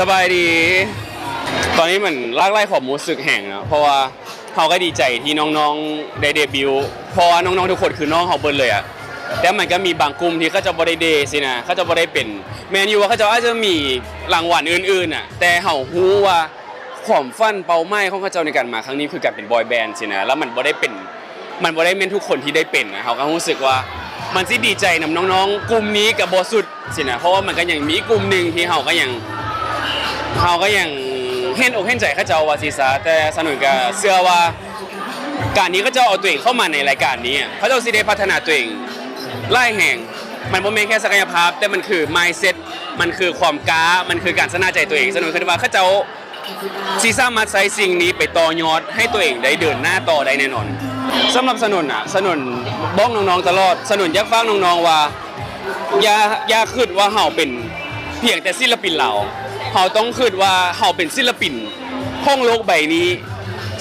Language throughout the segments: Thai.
สบายดีตอนนี้เหมือนลากไล่ความรู้สึกแห่งนะเพราะว่าเขาก็ดีใจที่น้องๆได้เดบิวต์เพราะว่าน้องๆทุกคนคือน้องเขาเบิร์เลยอะแต่มันก็มีบางกลุ่มที่เขาจะบริเดสินะเขาจะบริเป็นแมนยูว่าเขาจะอาจจะมีรางวัลอื่นๆอะแต่เขาฮู้ว่าความฟันเป้าหมายของเขาเจ้าในการมาครั้งนี้คือการเป็นบอยแบนด์สินะแล้วมันบ่ได้เป็นทุกคนที่ได้เป็นนะเขาก็รู้สึกว่ามันสิดีใจนำน้องๆกลุ่มนี้กับบอสุดสินะเพราะว่ามันก็ยังมีกลุ่มหนึ่งที่เขาก็ยังเห็นอกเห็นใจเขาเจ้าว่าซีซาแต่สนุนกับเชื่อว่าการนี้เขาเจ้าเอาตัวเองเข้ามาในรายการนี้เขาเจ้าสิได้พัฒนาตัวเองไล่แห่งมันไม่เป็นแค่ศักยภาพแต่มันคือ mindset มันคือความก้ามันคือการชนะใจตัวเองสนุนคือว่าเขาเจ้าซีซ่ามาใช้สิ่งนี้ไปต่อยอดให้ตัวเองได้เดินหน้าต่อได้แน่นอนสำหรับสนุนบอกน้องๆตลอดสนุนอยากฟังน้องๆว่าอย่าคิดว่าเฮาเป็นเพียงแต่ศิลปินเราเขาต้องคิดว่าเขาเป็นศิลปินของโลกใบนี้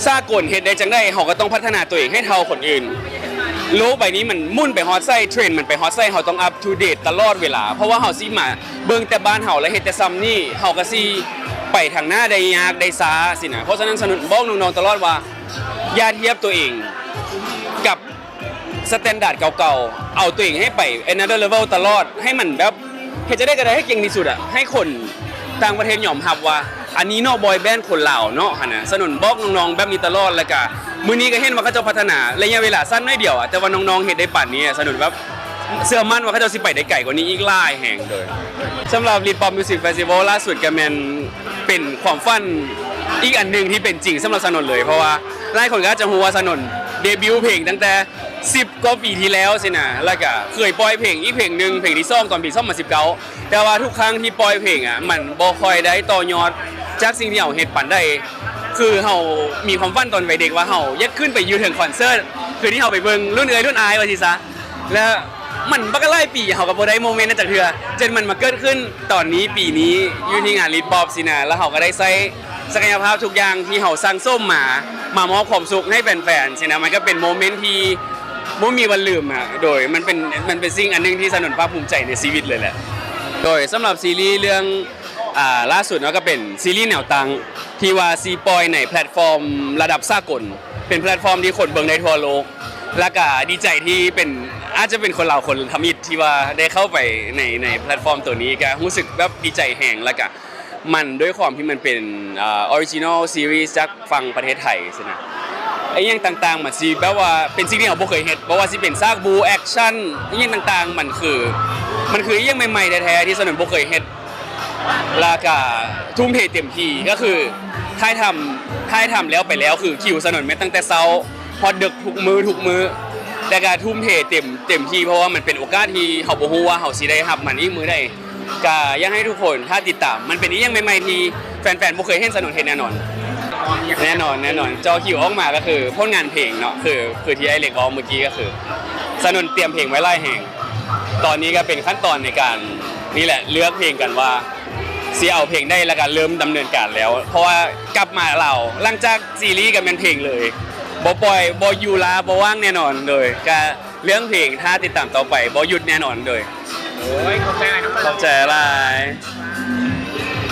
สากลเฮ็ดได้จังได้เขาก็ต้องพัฒนาตัวเองให้เท่าคนอื่นโลกใบนี้มันมุ่นไปฮอตไส้เทรนด์มันไปฮอตไส้เขาต้องอัพทูเดตตลอดเวลาเพราะว่าเขาสิมาเบิ่งแต่บ้านเขาแล้วเฮ็ดแต่ซ้ำนี่เขาก็สิไปทางหน้าได้ยากได้ช้าสินะเพราะฉะนั้นสนุนบอกน้องๆตลอดว่าอย่าเทียบตัวเองกับสแตนดาร์ดเก่าๆเอาตัวเองให้ไป another level ตลอดให้มันแบบเฮ็ดจะได้ก็ได้ให้เก่งที่สุดอ่ะให้คนต่างประเทศยอมรับว่าอันนี้เนาะบอยแบนด์คนลาวเนาะหั่นน่ะสนุนบอกน้องๆแบบนี้ตลอดแล้วก็มื้อนี้ก็เห็นว่าเขาจะพัฒนาระยะเวลาสั้นน้อยเดียวอ่ะแต่ว่าน้องๆเฮ็ดได้ป่านนี้สนุนแบบเชื่อมั่นว่าเขาจะสิไปได้ไกลกว่านี้อีกหลายแห่งโดยสำหรับ Lead Pop Music Festival ล่าสุดก็แม่นเป็นความฝันอีกอันนึงที่เป็นจริงสำหรับสนุนเลยเพราะว่าหลายคนก็จะฮู้ว่าสนุนเดบิวต์เพลงตั้งแต่10กว่าปีที่แล้วสินะแล้วก็เคยปล่อยเพลงอีกเพลงนึงเพลงที่2ตอนปี2019แต่ว่าทุกครั้งที่ปล่อยเพลงอ่ะมันบ่ค่อยได้ต่อยอดจากสิ่งที่เฮาเฮ็ดปันได้คือเฮามีความฝันตอนวัยเด็กว่าเฮาอยากขึ้นไปอยู่ถึงคอนเสิร์ตคือที่เฮาไปเบิ่งรุ่นเอ๋ยรุ่นอายว่าสิซะแล้วมันบักหลายปีเฮาก็บ่ได้โมเมนต์นั้นจากเทื่อจนมันมาเกิดขึ้นตอนนี้ปีนี้อยู่ที่งาน Lead Pop สินะแล้วเฮาก็ได้ใช้ศักยภาพทุกอย่างที่เฮาสร้างส้มมามอบความสุขให้แฟนๆสินะมันก็เป็นโมเมนต์ที่บ่มีวันลืมฮะโดยมันเป็นสิ่งอันนึงที่สนุนภาคภูมิใจในชีวิตเลยแหละโดยสำหรับซีรีส์เรื่องล่าสุดเนาะก็เป็นซีรีส์แนวตั้งที่ว่าซีปอยในแพลตฟอร์มระดับสากลเป็นแพลตฟอร์มที่คนเบิ่งได้ทั่วโลกแล้วก็ดีใจที่เป็นอาจจะเป็นคนลาวคนทำอิฐที่ว่าได้เข้าไปในแพลตฟอร์มตัวนี้ก็รู้สึกแบบดีใจแฮงแล้วก็มันด้วยความที่มันเป็นออริจินอลซีรีส์จากฝั่งประเทศไทยสินะไอ้ยังต่างๆมันสิแบบว่าเป็นสิ่งที่เราบ่เคยเห็นเพราะว่าสิเป็นซากบูแอคชั่นไอ้ยังต่างๆมันคือยังใหม่ๆแท้ๆที่สนุนบ่เคยเห็นแล้วก็ทุ่มเทเต็มที่ก็คือถ่ายทำแล้วไปแล้วคือคิวสนุนแม้ตั้งแต่เช้าพอดึกทุกมื้อแต่ก็ทุ่มเทเต็มที่เพราะว่ามันเป็นโอกาสที่เฮาบ่ฮู้ว่าเฮาสิได้รับมันอีกมื้อใดก็อยากให้ทุกคนถ้าติดตามมันเป็นอีกอย่างใหม่ๆที่แฟนๆบ่เคยเห็นสนุนเห็นแน่นอนจอคิวออกมาก็คือผลงานเพลงเนาะคือที่ไอเล็กบอกเมื่อกี้ก็คือสนุนเตรียมเพลงไว้ไล่แห่งตอนนี้ก็เป็นขั้นตอนในการนี่แหละเลือกเพลงกันว่าสิเอาเพลงได้แล้วก็เริ่มดำเนินการแล้วเพราะว่ากลับมาเราหลังจากซีรีส์ก็เป็นเพลงเลยบ่ปล่อยบ่อยู่ลาบ่ว่างแน่นอนเลยก็เรื่องเพลงถ้าติดตามต่อไปบ่หยุดแน่นอนเลยโอ้ยขอบใจหลาย